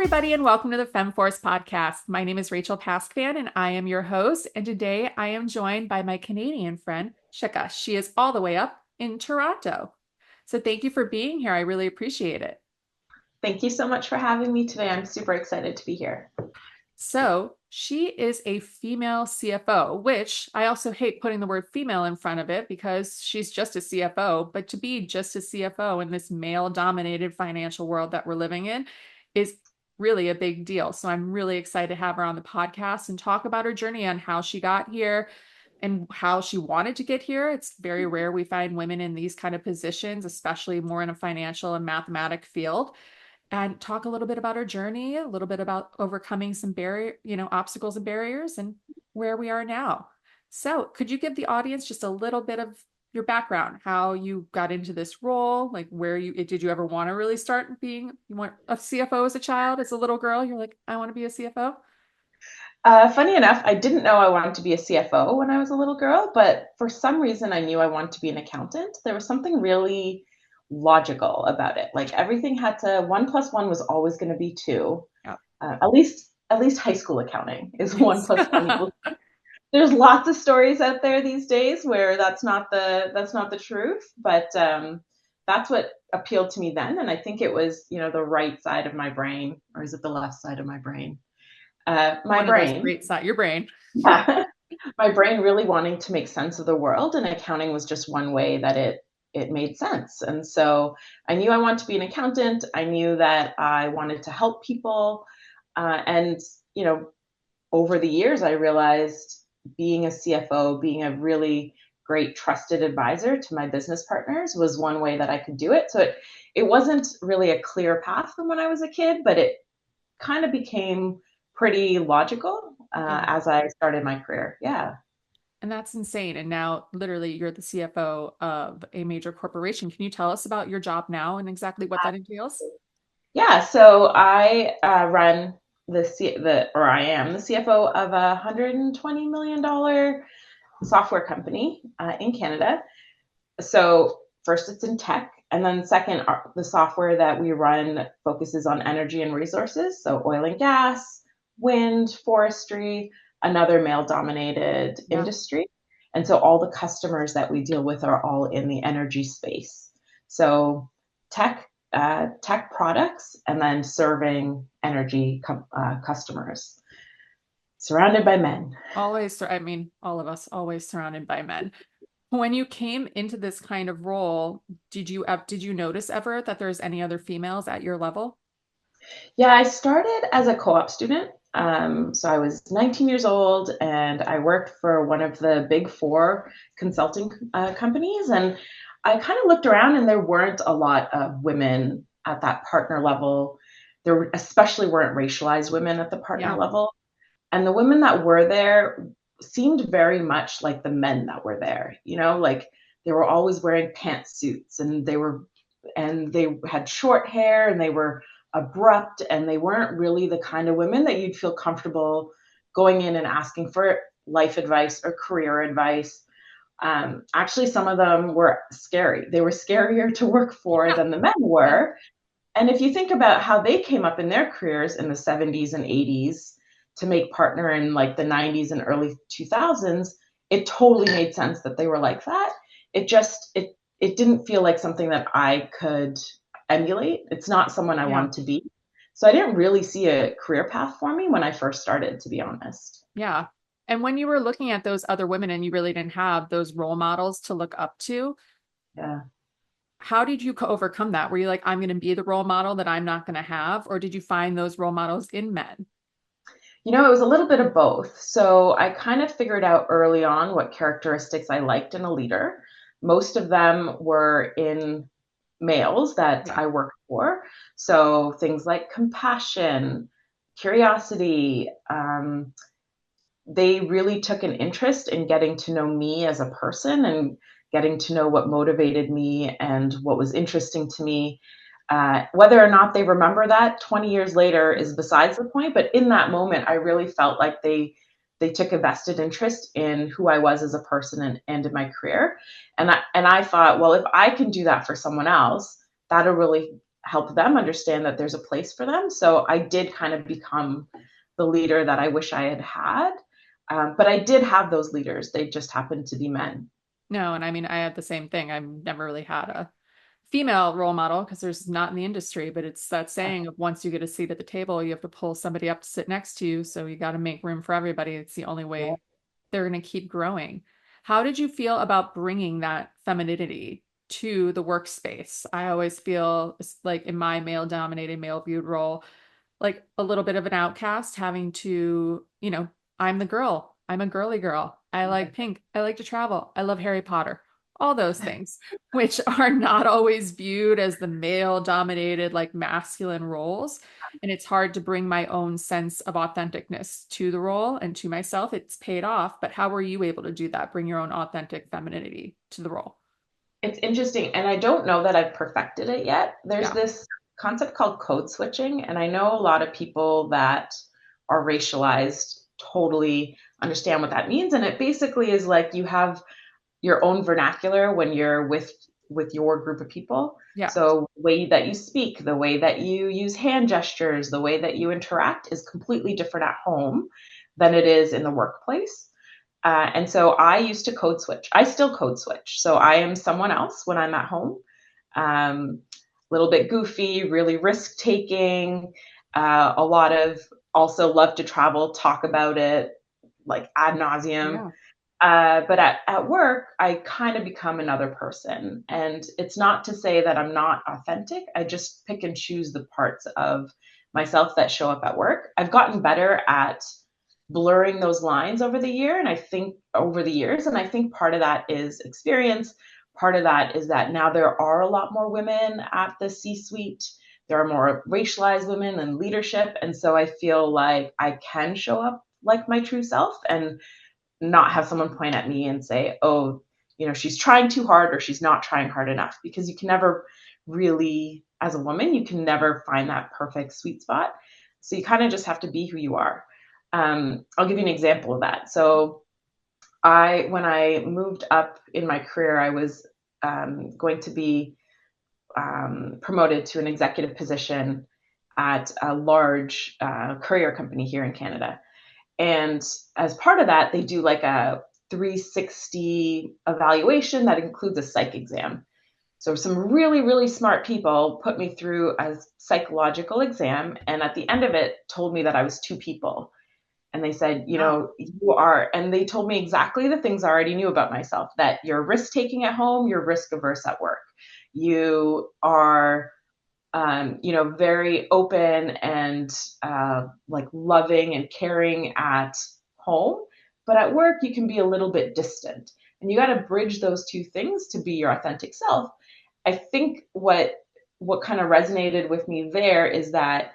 everybody, and welcome to the Femme Force podcast. My name is Rachel Paskvan, and I am your host. And today I am joined by my Canadian friend, Shikha. She is all the way up in Toronto. So thank you for being here. I really appreciate it. Thank you so much for having me today. I'm super excited to be here. So she is a female CFO, which I also hate putting the word female in front of it because she's just a CFO. But to be just a CFO in this male dominated financial world that we're living in is really a big deal. So I'm really excited to have her on the podcast and talk about her journey on how she got here and how she wanted to get here. It's very rare we find women in these kind of positions, especially more in a financial and mathematic field, and talk a little bit about our journey, a little bit about overcoming some obstacles and barriers and where we are now. So could you give the audience just a little bit of your background, how you got into this role, like did you ever want to really start being, you want a CFO as a child, as a little girl, you're like, I want to be a CFO? Funny enough, I didn't know I wanted to be a CFO when I was a little girl, but for some reason I knew I wanted to be an accountant. There was something really logical about it. Like everything had to, one plus one was always going to be two. Yeah. At least high school accounting is one Yes. plus one equals. There's lots of stories out there these days where that's not the truth, but that's what appealed to me then, and I think it was the right side of my brain, or is it the left side of my brain? My One of those brain, great side, your brain. yeah, my brain really wanting to make sense of the world, and accounting was just one way that it made sense. And so I knew I wanted to be an accountant. I knew that I wanted to help people, and you know, over the years, I realized being a CFO, being a really great trusted advisor to my business partners was one way that I could do it. So it wasn't really a clear path from when I was a kid, but it kind of became pretty logical Yeah. as I started my career. Yeah. And that's insane. And now, literally, you're the CFO of a major corporation. Can you tell us about your job now and exactly what that entails? Yeah, so I run or I am the CFO of a $120 million software company in Canada. So first, it's in tech, and then second, the software that we run focuses on energy and resources, so oil and gas, wind, forestry, another male-dominated Yeah. industry. And so all the customers that we deal with are all in the energy space. So tech products, and then serving energy customers, surrounded by men. Always, I mean, all of us always surrounded by men. When you came into this kind of role, did you notice ever that there's any other females at your level? Yeah, I started as a co-op student. So I was 19 years old, and I worked for one of the big four consulting companies. And I kind of looked around, and there weren't a lot of women at that partner level. Especially weren't racialized women at the partner Yeah. level. And the women that were there seemed very much like the men that were there. Like they were always wearing pantsuits, and they had short hair, and they were abrupt, and they weren't really the kind of women that you'd feel comfortable going in and asking for life advice or career advice. Actually, some of them were scary. They were scarier to work for than the men Yeah. were. And if you think about how they came up in their careers in the 70s and 80s to make partner in like the 90s and early 2000s, it totally made sense that they were like that. It didn't feel like something that I could emulate. It's not someone I Yeah. want to be. So I didn't really see a career path for me when I first started, to be honest. Yeah. And when you were looking at those other women and you really didn't have those role models to look up to, Yeah. how did you overcome that? Were you like, I'm going to be the role model that I'm not going to have? Or did you find those role models in men? It was a little bit of both. So I kind of figured out early on what characteristics I liked in a leader. Most of them were in males that Yeah. I worked for. So things like compassion, curiosity, they really took an interest in getting to know me as a person and getting to know what motivated me and what was interesting to me. Whether or not they remember that 20 years later is besides the point. But in that moment, I really felt like they took a vested interest in who I was as a person and in my career. And I thought, well, if I can do that for someone else, that'll really help them understand that there's a place for them. So I did kind of become the leader that I wish I had had. But I did have those leaders. They just happened to be men. No, and I mean, I had the same thing. I've never really had a female role model because there's not in the industry, but it's that saying of once you get a seat at the table, you have to pull somebody up to sit next to you. So you got to make room for everybody. It's the only Yeah. way they're going to keep growing. How did you feel about bringing that femininity to the workspace? I always feel like in my male dominated, male viewed role, like a little bit of an outcast having to, I'm the girl. I'm a girly girl. I like pink. I like to travel. I love Harry Potter. All those things, which are not always viewed as the male dominated, like masculine roles. And it's hard to bring my own sense of authenticness to the role and to myself. It's paid off. But how were you able to do that? Bring your own authentic femininity to the role? It's interesting, and I don't know that I've perfected it yet. There's Yeah. this concept called code switching, and I know a lot of people that are racialized totally understand what that means. And it basically is like you have your own vernacular when you're with your group of people. Yeah. So the way that you speak, the way that you use hand gestures, the way that you interact is completely different at home than it is in the workplace. And so I used to code switch. I still code switch. So I am someone else when I'm at home. A little bit goofy, really risk taking, a lot of also love to travel, talk about it like ad nauseum. Yeah. But at work, I kind of become another person. And it's not to say that I'm not authentic. I just pick and choose the parts of myself that show up at work. I've gotten better at blurring those lines over the year. And I think over the years, and I think part of that is experience. Part of that is that now there are a lot more women at the C suite. There are more racialized women in leadership. And so I feel like I can show up like my true self and not have someone point at me and say, oh, she's trying too hard or she's not trying hard enough, because you can never really, as a woman, you can never find that perfect sweet spot. So you kind of just have to be who you are. I'll give you an example of that. So when I moved up in my career, I was going to be promoted to an executive position at a large courier company here in Canada. And as part of that, they do like a 360 evaluation that includes a psych exam. So some really, really smart people put me through a psychological exam, and at the end of it told me that I was two people. And they said, Wow. you are, and they told me exactly the things I already knew about myself, that you're risk taking at home, you're risk averse at work. You are very open and like loving and caring at home, but at work you can be a little bit distant, and you got to bridge those two things to be your authentic self. I think what kind of resonated with me there is that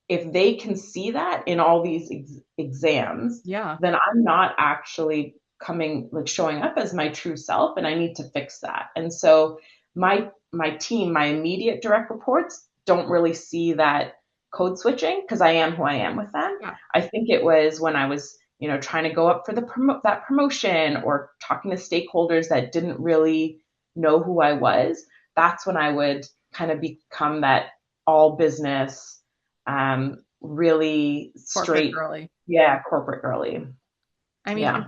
if they can see that in all these exams, Yeah. then I'm not actually coming, like, showing up as my true self, and I need to fix that. And so my team, my immediate direct reports don't really see that code switching because I am who I am with them. Yeah. I think it was when I was, trying to go up for that promotion or talking to stakeholders that didn't really know who I was. That's when I would kind of become that all business, really Corporate straight, girly. yeah, corporate girly. I mean, Yeah.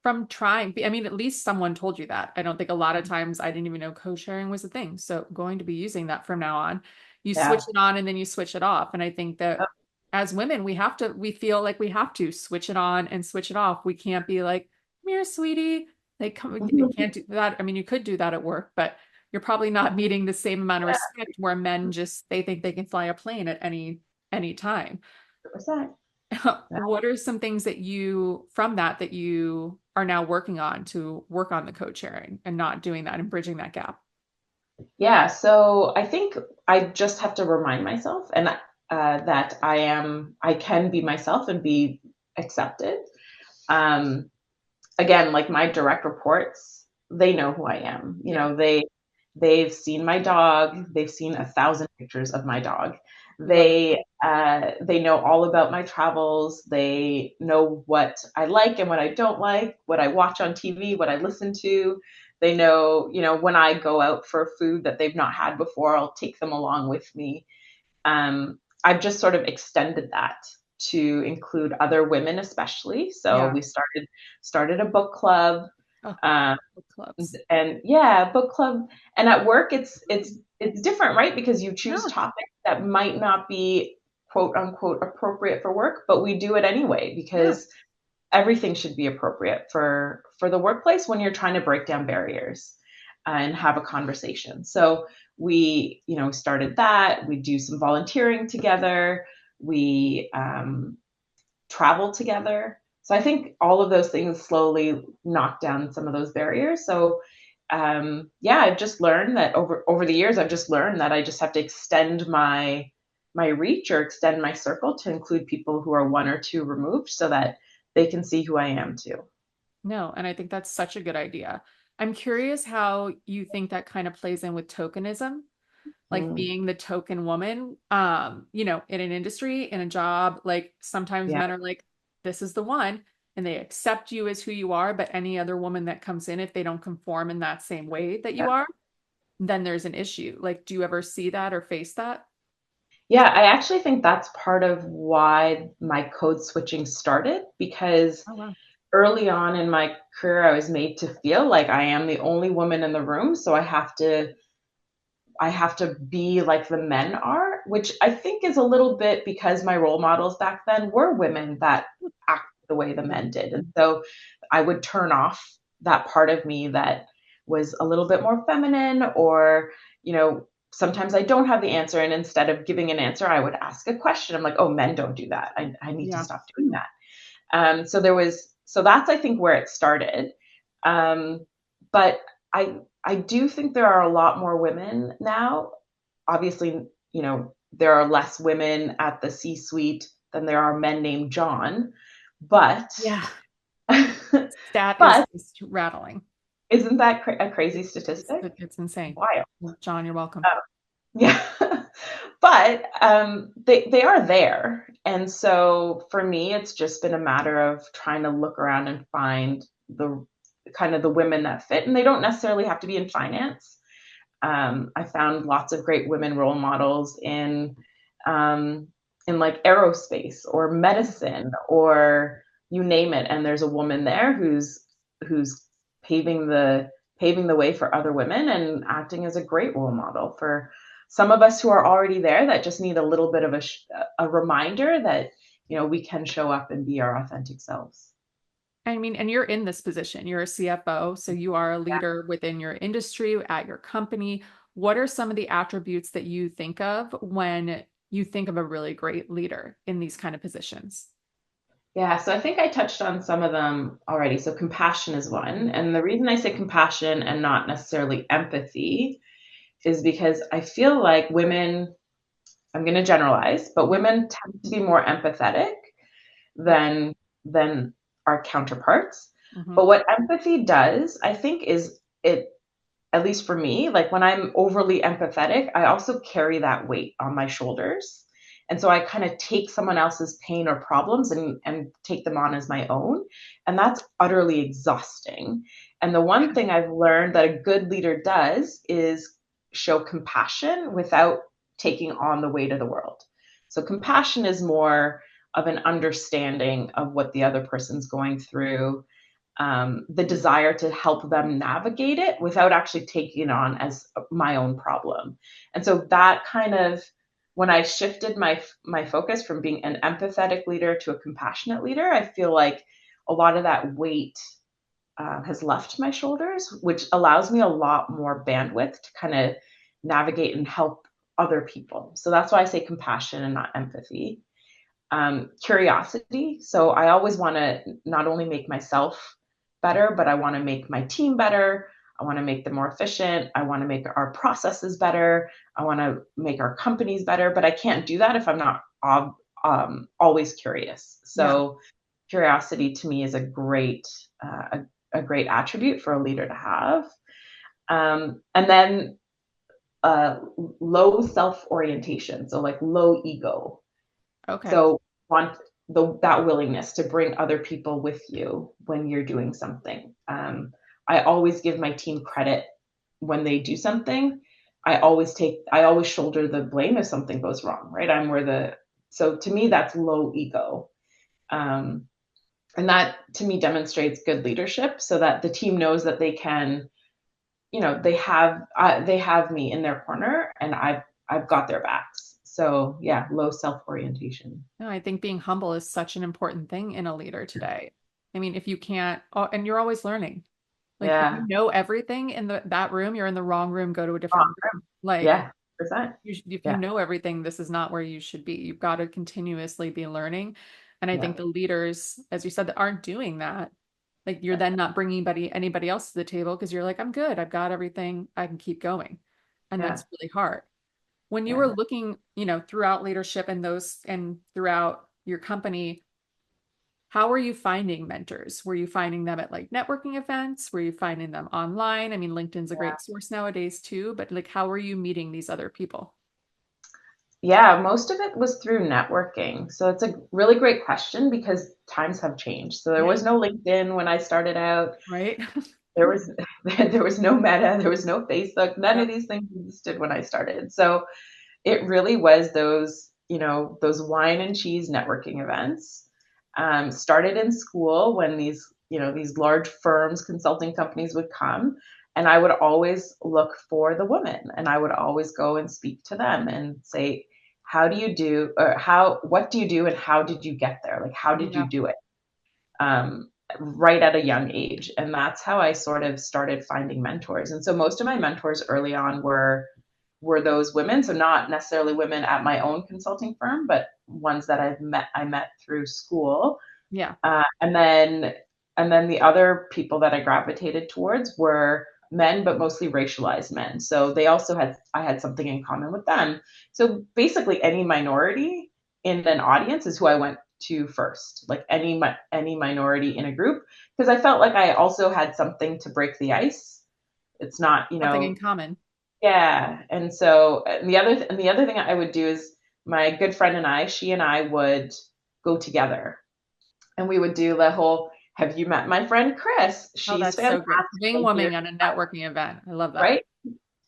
from trying, I mean, at least someone told you that. I don't think a lot of times I didn't even know co-sharing was a thing. So going to be using that from now on. You switch Yeah. it on and then you switch it off. And I think that as women, we feel like we have to switch it on and switch it off. We can't be like, come here, sweetie. Like, come, you can't do that. I mean, you could do that at work, but you're probably not meeting the same amount of Yeah. respect where men just, they think they can fly a plane at any time. 100%. What are some things that that you are now working on to work on the code sharing and not doing that and bridging that gap? Yeah, so I think I just have to remind myself and that I can be myself and be accepted. Um, Again, like my direct reports, they know who I am. Yeah. They've seen my dog. They've seen 1,000 pictures of my dog. Love it. They know all about my travels. They know what I like and what I don't like, what I watch on TV, what I listen to. They know, when I go out for food that they've not had before, I'll take them along with me. I've just sort of extended that to include other women, especially. So Yeah. we started a book club, Oh, uh, book clubs. and yeah, book club. And at work, it's different, right? Because you choose Yeah. topics that might not be quote unquote appropriate for work, but we do it anyway Yeah. because everything should be appropriate for the workplace when you're trying to break down barriers and have a conversation. So we, started that. We do some volunteering together. We travel together. So I think all of those things slowly knock down some of those barriers. So yeah, I've just learned that over the years, I've just learned that I just have to extend my reach or extend my circle to include people who are one or two removed so that they can see who I am too. No, and I think that's such a good idea. I'm curious how you think that kind of plays in with tokenism, like Mm, being the token woman, in an industry, in a job. Like sometimes yeah, men are like, this is the one, and they accept you as who you are, but any other woman that comes in, if they don't conform in that same way that yeah. you are, then there's an issue. Like, do you ever see that or face that? Yeah, I actually think that's part of why my code switching started because Oh, wow. early on in my career, I was made to feel like I am the only woman in the room, so I have to be like the men are, which I think is a little bit because my role models back then were women that act the way the Yeah. men did. And so I would turn off that part of me that was a little bit more feminine, or, sometimes I don't have the answer. And instead of giving an answer, I would ask a question. I'm like, oh, men don't do that. I need to Yeah. stop doing that. So that's, I think, where it started. But I do think there are a lot more women now. Obviously, there are less women at the C-suite than there are men named John, but Yeah. Stat is but just rattling. isn't that a crazy statistic? It's insane. Wild. John, you're welcome. Yeah. But they are there. And so for me, it's just been a matter of trying to look around and find the kind of the women that fit. And they don't necessarily have to be in finance. I found lots of great women role models um, in like aerospace or medicine or you name it. And there's a woman there who's paving the paving the way for other women and acting as a great role model for some of us who are already there that just need a little bit of a reminder that we can show up and be our authentic selves. I mean, and you're in this position. You're a CFO, so you are a leader within your industry, at your company. What are some of the attributes that you think of when you think of a really great leader in these kind of positions? Yeah, so I think I touched on some of them already. So compassion is one. And the reason I say compassion and not necessarily empathy is because I feel like women, I'm going to generalize, but Yeah. women tend to be more empathetic Yeah. than than our counterparts. Hmm. But what empathy does, I think, is it, at least for me, like when I'm overly empathetic, I also carry that weight on my shoulders. And so I kind of take someone else's pain or problems and take them on as my own. And that's utterly exhausting. And the one thing I've learned that a good leader does is show compassion without taking on the weight of the world. So compassion is more of an understanding of what the other person's going through, the desire to help them navigate it without actually taking it on as my own problem. And so that kind of, when I shifted my focus from being an empathetic leader to a compassionate leader, I feel like a lot of that weight has left my shoulders, which allows me a lot more bandwidth to kind of navigate and help other people. So that's why I say compassion and not empathy. Curiosity. So I always want to not only make myself better, but I want to make my team better. I want to make them more efficient. I want to make our processes better. I want to make our companies better, but I can't do that if I'm not always curious. Yeah. So curiosity to me is a great attribute for a leader to have. And then low self orientation, so like low ego. Okay. So want that willingness to bring other people with you when you're doing something. I always give my team credit when they do something. I always shoulder the blame if something goes wrong, right? So to me, that's low ego. Um, and that to me demonstrates good leadership so that the team knows that they can, they have me in their corner and I've got their backs. So yeah, low self-orientation. No, I think being humble is such an important thing in a leader today. I mean, if you can't, oh, and you're always learning. Like if you Yeah. know everything in that room, you're in the wrong room, go to a different room. Like Yeah. Percent. if you Yeah. know everything, this is not where you should be. You've got to continuously be learning. And I Yeah. think the leaders, as you said, that aren't doing that, like you're then not bringing anybody else to the table because you're like, I'm good. I've got everything. I can keep going. And Yeah. that's really hard. When you were Yeah. looking, throughout leadership and those and throughout your company, how were you finding mentors? Were you finding them at like networking events? Were you finding them online? I mean, LinkedIn's a great source nowadays too, but like how were you meeting these other people? Yeah, most of it was through networking. So it's a really great question because times have changed. So there Yeah. was no LinkedIn when I started out. Right? There was there was no Meta, there was no Facebook. None of Yep. these things existed when I started. So it really was those wine and cheese networking events. Started in school when these large firms, consulting companies would come, and I would always look for the women, and I would always go and speak to them and say, "How do you do? Or what do you do, and how did you get there? Like, how did you Yeah. do it?" Um, right at a young age, and that's how I sort of started finding mentors. And so most of my mentors early on were those women. So not necessarily women at my own consulting firm, but ones that I met through school. Yeah. And then the other people that I gravitated towards were men, but mostly racialized men. So I had something in common with them. So basically, any minority in an audience is who I went to first, like any minority in a group, because I felt like I also had something to break the ice. It's not, Something in common. yeah. And the other thing I would do is my good friend and she and I would go together and we would do the whole, have you met my friend Chris? Oh, She's that's so fantastic. great. And here, Wingwoman at a networking event. I love that. right?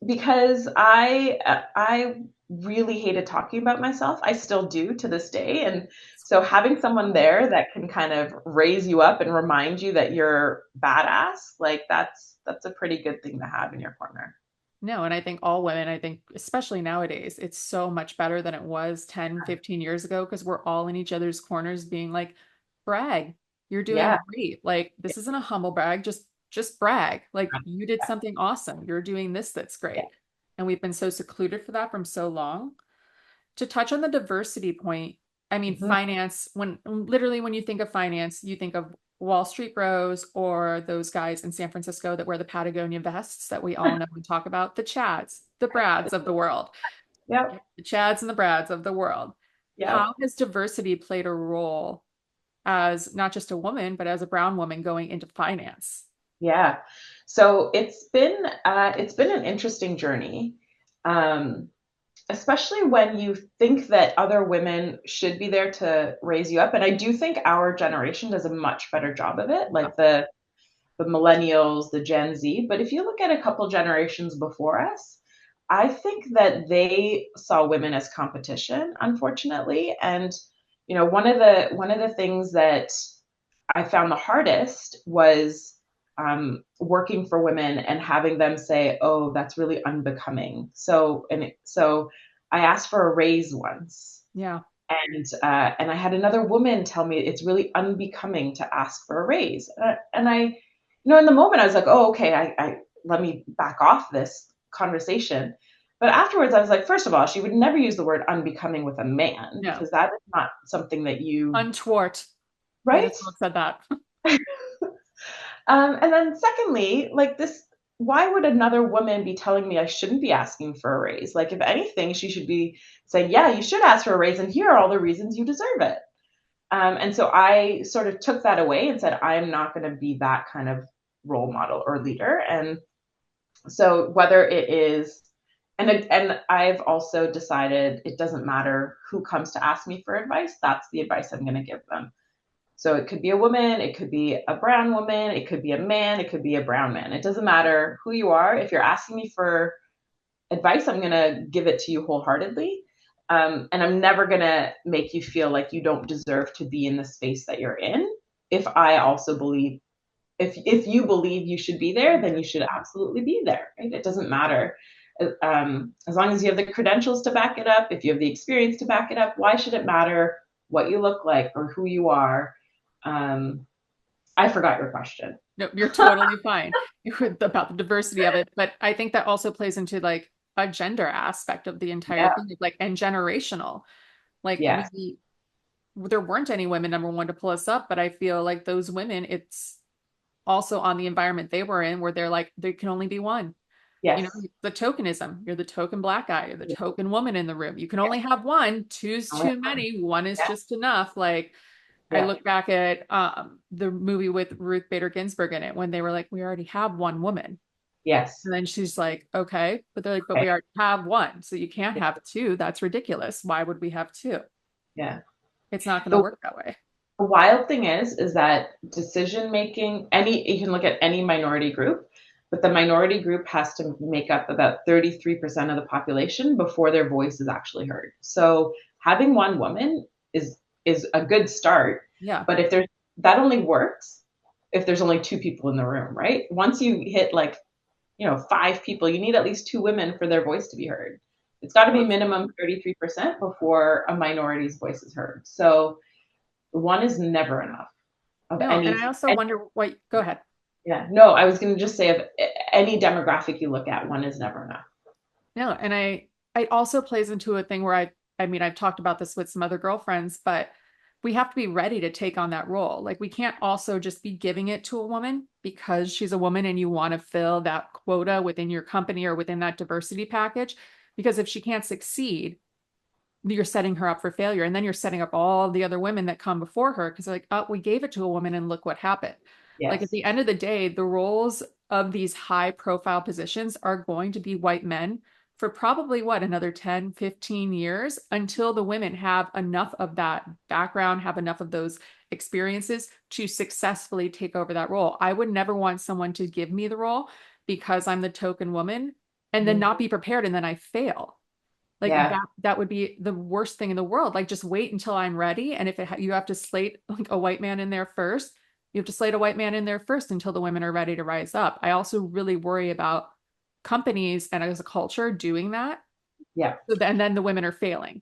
Because I really hated talking about myself. I still do to this day. And so having someone there that can kind of raise you up and remind you that you're badass, like that's a pretty good thing to have in your corner. No, and I think all women, I think especially nowadays, it's so much better than it was 10, 15 years ago because we're all in each other's corners being like, brag, you're doing Yeah. great. Like this isn't a humble brag, just brag. Like you did something awesome. You're doing this that's Yeah. great. And we've been so secluded for that from so long. To touch on the diversity point, I mean, Mhm. finance, when literally when you think of finance, you think of Wall Street bros or those guys in San Francisco that wear the Patagonia vests that we all know and talk about, the Chads, the Brads of the world, Yep. the Chads and the Brads of the world. Yep. How has diversity played a role as not just a woman, but as a brown woman going into finance? Yeah. So it's been an interesting journey. Um, Especially when you think that other women should be there to raise you up. And I do think our generation does a much better job of it, like the millennials, the Gen Z. But if you look at a couple generations before us, I think that they saw women as competition, unfortunately. And one of the things that I found the hardest was working for women and having them say, "Oh, that's really unbecoming." So I asked for a raise once, Yeah. and I had another woman tell me it's really unbecoming to ask for a raise, in the moment I was like, "Oh, okay, I let me back off this conversation." But afterwards, I was like, first of all, she would never use the word unbecoming with a man No. because that is not something that you, Untwart. Might right? as well have said that. And then secondly, like this, why would another woman be telling me I shouldn't be asking for a raise? Like, if anything, she should be saying, yeah, you should ask for a raise, and here are all the reasons you deserve it. And so I sort of took that away and said, I'm not going to be that kind of role model or leader. And so whether it is, and I've also decided it doesn't matter who comes to ask me for advice. That's the advice I'm going to give them. So it could be a woman, it could be a brown woman, it could be a man, it could be a brown man. It doesn't matter who you are. If you're asking me for advice, I'm going to give it to you wholeheartedly. And I'm never going to make you feel like you don't deserve to be in the space that you're in. If I also believe, if you believe you should be there, then you should absolutely be there. Right? It doesn't matter. As long as you have the credentials to back it up, if you have the experience to back it up, why should it matter what you look like or who you are? Um, I forgot your question. No, you're totally fine about the diversity of it. But I think that also plays into like a gender aspect of the entire Yeah. thing, like and generational. Like Yes. there weren't any women, number one, to pull us up, but I feel like those women, it's also on the environment they were in where they're like, there can only be one. You know, Yes. the tokenism. You're the token black guy, you're the Yeah. token woman in the room. You can only have one, two's Only too one. many, one is Yeah. just enough. Like I Yeah. look back at the movie with Ruth Bader Ginsburg in it when they were like, we already have one woman. Yes. And then she's like, okay, but they're like, but Okay. we already have one. So you can't Yeah. have two. That's ridiculous. Why would we have two? Yeah. It's not going to The work that way. The wild thing is that decision making, any, you can look at any minority group, but the minority group has to make up about 33% of the population before their voice is actually heard. So having one woman is a good start, Yeah. but if there's that only works if there's only two people in the room, right? Once you hit like, five people, you need at least two women for their voice to be heard. It's got to be minimum 33% before a minority's voice is heard. So one is never enough of No. And I also any wonder what, go ahead. yeah, no, I was going to just say of any demographic you look at, one is never enough. No. And it also plays into a thing where I mean, I've talked about this with some other girlfriends, but we have to be ready to take on that role. Like we can't also just be giving it to a woman because she's a woman and you want to fill that quota within your company or within that diversity package. Because if she can't succeed, you're setting her up for failure. And then you're setting up all the other women that come before her because like, oh, we gave it to a woman and look what happened. Like at Yes. the end of the day, the roles of these high profile positions are going to be white men for probably what, another 10, 15 years until the women have enough of that background, have enough of those experiences to successfully take over that role. I would never want someone to give me the role because I'm the token woman and then Mhm. not be prepared and then I fail. Like Yeah. that would be the worst thing in the world. Like just wait until I'm ready. And if you have to slate like a white man in there first, you have to slate a white man in there first until the women are ready to rise up. I also really worry about companies and as a culture doing that. Yeah. And then the women are failing.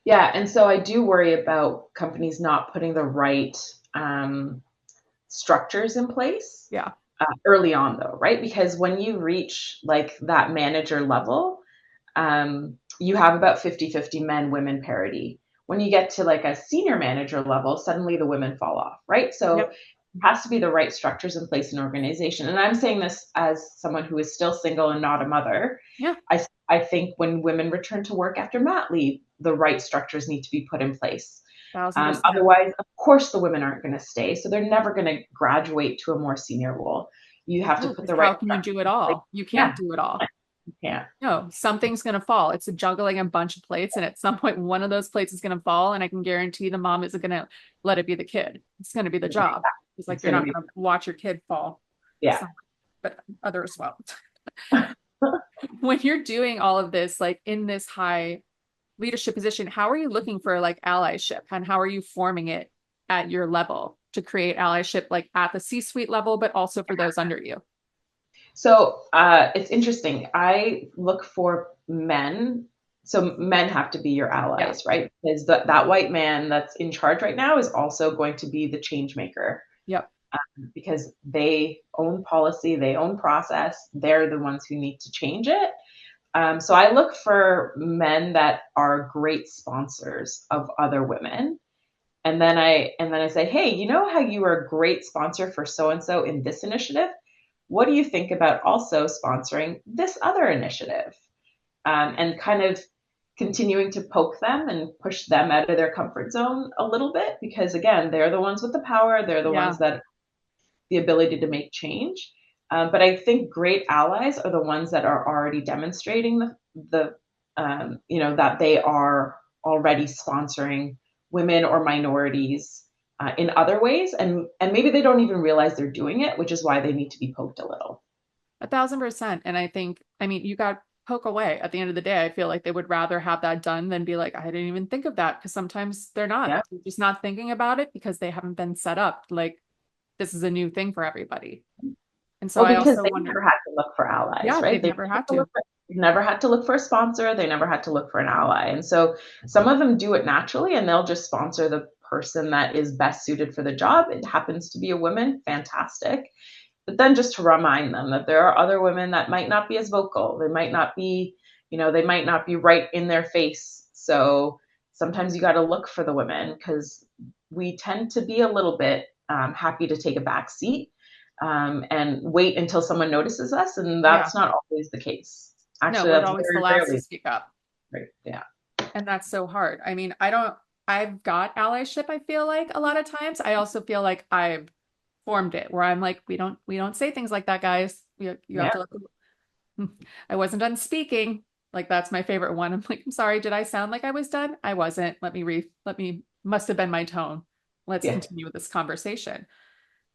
Yeah. And so I do worry about companies not putting the right um, structures in place Yeah. early on, though, right? Because when you reach like that manager level, you have about 50-50 men women parity. When you get to like a senior manager level, suddenly the women fall off, right? So Yep. it has to be the right structures in place in organization. And I'm saying this as someone who is still single and not a mother. Yeah. I think when women return to work after mat leave, the right structures need to be put in place. 1000%. Otherwise, of course, the women aren't going to stay. So they're never going to graduate to a more senior role. You have to No, put because the right how can you structures do it in place. all? You Yeah, can't do it all. you can't. No, something's going to fall. It's a juggling a bunch of plates. And at some point, one of those plates is going to fall. And I can guarantee the mom isn't going to let it be the kid. It's going to be the job. It's like It's you're going to not be, going to watch your kid fall. yeah. Some, but others will. When you're doing all of this, like in this high leadership position, how are you looking for like allyship and how are you forming it at your level to create allyship, like at the C-suite level, but also for those under you? So it's interesting. I look for men. So men have to be your Yeah. allies, right? Because that white man that's in charge right now is also going to be the change maker Yep. because they own policy, they own process. They're the ones who need to change it. So I look for men that are great sponsors of other women. And then I say, hey, you know how you are a great sponsor for so and so in this initiative? What do you think about also sponsoring this other initiative? And kind of continuing to poke them and push them out of their comfort zone a little bit because again, they're the ones with the power. They're the Yeah. ones that the ability to make change. But I think great allies are the ones that are already demonstrating that they are already sponsoring women or minorities in other ways, and maybe they don't even realize they're doing it, which is why they need to be poked a little. 1,000%. And I think, I mean, you got poke away. At the end of the day, I feel like they would rather have that done than be like, I didn't even think of that. Because sometimes they're not. Yeah. They're just not thinking about it because they haven't been set up. Like this is a new thing for everybody. And so Well, I because also they wonder, never had to look for allies, yeah, right? they've never had to. They've never had to look for a sponsor. They never had to look for an ally. And so some of them do it naturally and they'll just sponsor the person that is best suited for the job. It happens to be a woman, fantastic. But then just to remind them that there are other women that might not be as vocal. They might not be, they might not be right in their face. So sometimes you got to look for the women because we tend to be a little bit happy to take a back seat and wait until someone notices us. And Yeah. that's not always the case. No, Actually, we're that's always the very last to rarely speak up. right. Yeah. And that's so hard. I mean, I've got allyship, I feel like a lot of times. I also feel like I've formed it where I'm like, we don't say things like that, guys. You have Yeah. to look. I wasn't done speaking. Like that's my favorite one. I'm like, I'm sorry, did I sound like I was done? I wasn't. Must have been my tone. Let's Yeah. continue with this conversation.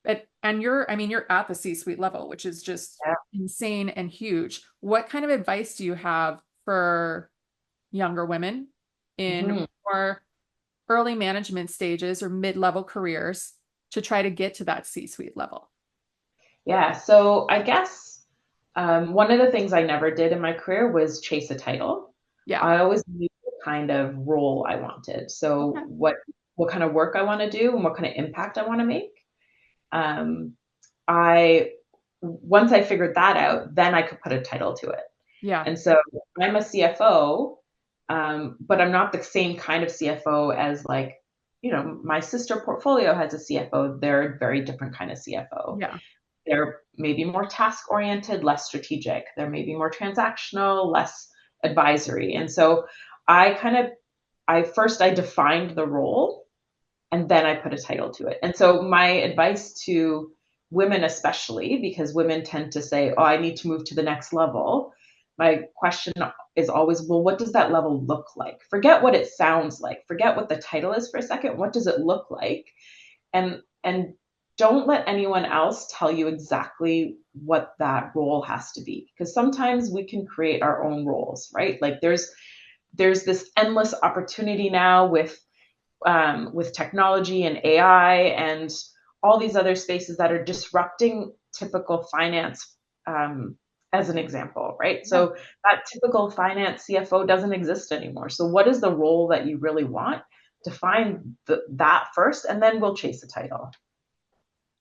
And I mean, you're at the C-suite level, which is just Yeah. insane and huge. What kind of advice do you have for younger women in Mhm. more early management stages or mid-level careers to try to get to that C-suite level? Yeah. So I guess one of the things I never did in my career was chase a title. Yeah. I always knew what kind of role I wanted. So Okay. what kind of work I want to do and what kind of impact I want to make. Um, I Once I figured that out, then I could put a title to it. Yeah. And so I'm a CFO, but I'm not the same kind of CFO as like, my sister portfolio has a CFO. They're a very different kind of CFO. Yeah. They're maybe more task oriented, less strategic. They're maybe more transactional, less advisory. And so I kind of, I defined the role and then I put a title to it. And so my advice to women, especially because women tend to say, oh, I need to move to the next level. My question is always, well, what does that level look like? Forget what it sounds like. Forget what the title is for a second. What does it look like? And don't let anyone else tell you exactly what that role has to be because sometimes we can create our own roles, right? Like there's this endless opportunity now with technology and AI and all these other spaces that are disrupting typical finance, as an example, right? Yeah. So that typical finance CFO doesn't exist anymore. So what is the role that you really want? Define that first, and then we'll chase a title.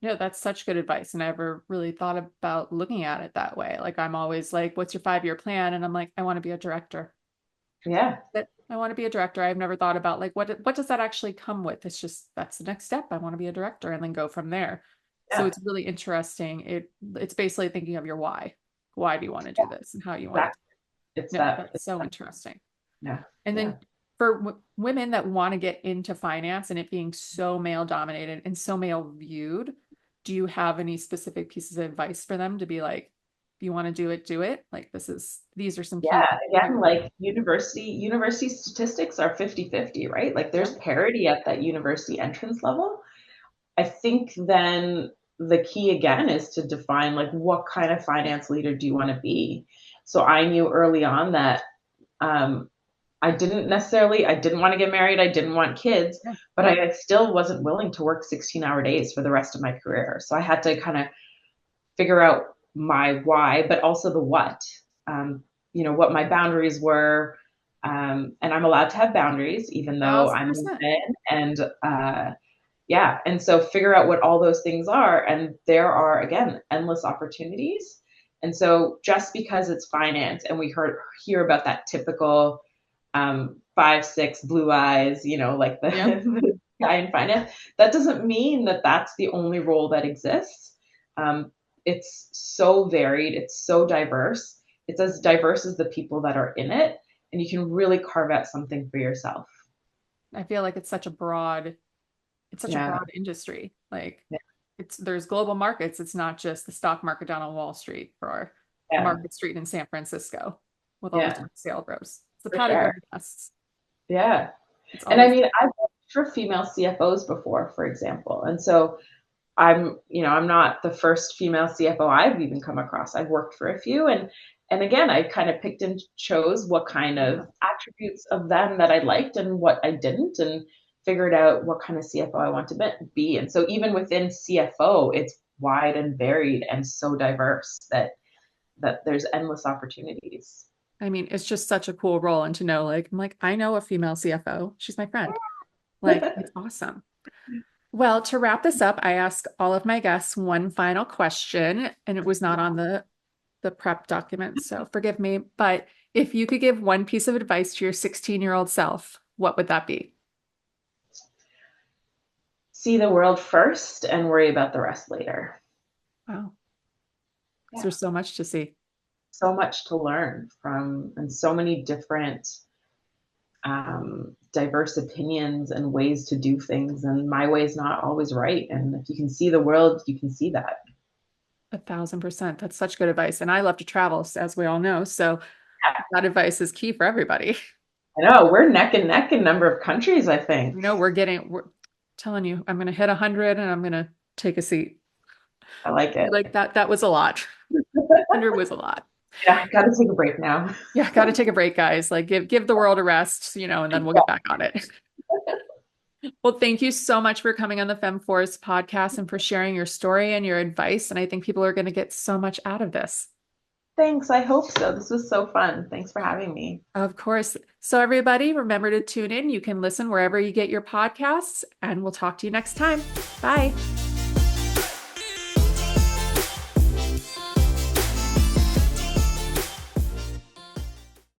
Yeah, that's such good advice. And I never really thought about looking at it that way. Like I'm always like, what's your 5-year plan? And I'm like, I want to be a director. Yeah, That I want to be a director. I've never thought about like what does that actually come with? It's just that's the next step. I want to be a director and then go from there. So yeah, it's really interesting. It's basically thinking of your why. Why do you want to do this and how you want to? exactly. It's No, that. that's so interesting. Yeah, And yeah. then for women that want to get into finance and it being so male dominated and so male viewed, do you have any specific pieces of advice for them to be like, if you want to do it, do it? Like these are some key Yeah, things again, here. like university statistics are 50-50, right? Like Yeah. there's parity at that university entrance level. I think then the key again is to define like what kind of finance leader do you want to be? So I knew early on that um, I didn't want to get married, I didn't want kids, Yeah. but I still wasn't willing to work 16-hour days for the rest of my career. So I had to kind of figure out my why, but also the what. What my boundaries were, and I'm allowed to have boundaries, even though I'm a 1,000%. woman. And yeah, and so figure out what all those things are, and there are again endless opportunities. And so just because it's finance, and hear about that typical 5'6" blue eyes, like the, Yep. the guy in finance, that doesn't mean that that's the only role that exists. Um, it's so varied, it's so diverse. It's as diverse as the people that are in it, and you can really carve out something for yourself. I feel like it's such a Yeah, broad industry. Like yeah, there's global markets. It's not just the stock market down on Wall Street or yeah, Market Street in San Francisco with all the yeah, different sale rows. It's the for powder sure. dry vests. Yeah. It's And I always mean, I've for female CFOs before, for example. And so I'm not the first female CFO I've even come across. I've worked for a few, and again, I kind of picked and chose what kind Yeah. of attributes of them that I liked and what I didn't, and figured out what kind of CFO I want to be. And so even within CFO, it's wide and varied and so diverse that there's endless opportunities. I mean, it's just such a cool role. And to know, like, I'm like, I know a female CFO. She's my friend. Like, it's awesome. Well, to wrap this up, I ask all of my guests one final question, and it was not on the prep document, so forgive me. But if you could give one piece of advice to your 16-year-old self, what would that be? See the world first and worry about the rest later. Wow, because Yeah. there's so much to see. So much to learn from, and so many different diverse opinions and ways to do things. And my way is not always right. And if you can see the world, you can see that. 1,000%. That's such good advice. And I love to travel, as we all know. So that advice is key for everybody. I know we're neck and neck in a number of countries, I think. We're telling you, I'm going to hit 100 and I'm going to take a seat. I like it. Like that was a lot. 100 was a lot. Yeah, got to take a break now. Yeah, got to take a break, guys. Like give the world a rest, and then we'll get back on it. Well, thank you so much for coming on the Femme Force podcast and for sharing your story and your advice. And I think people are going to get so much out of this. Thanks. I hope so. This was so fun. Thanks for having me. Of course. So, everybody, remember to tune in. You can listen wherever you get your podcasts, and we'll talk to you next time. Bye.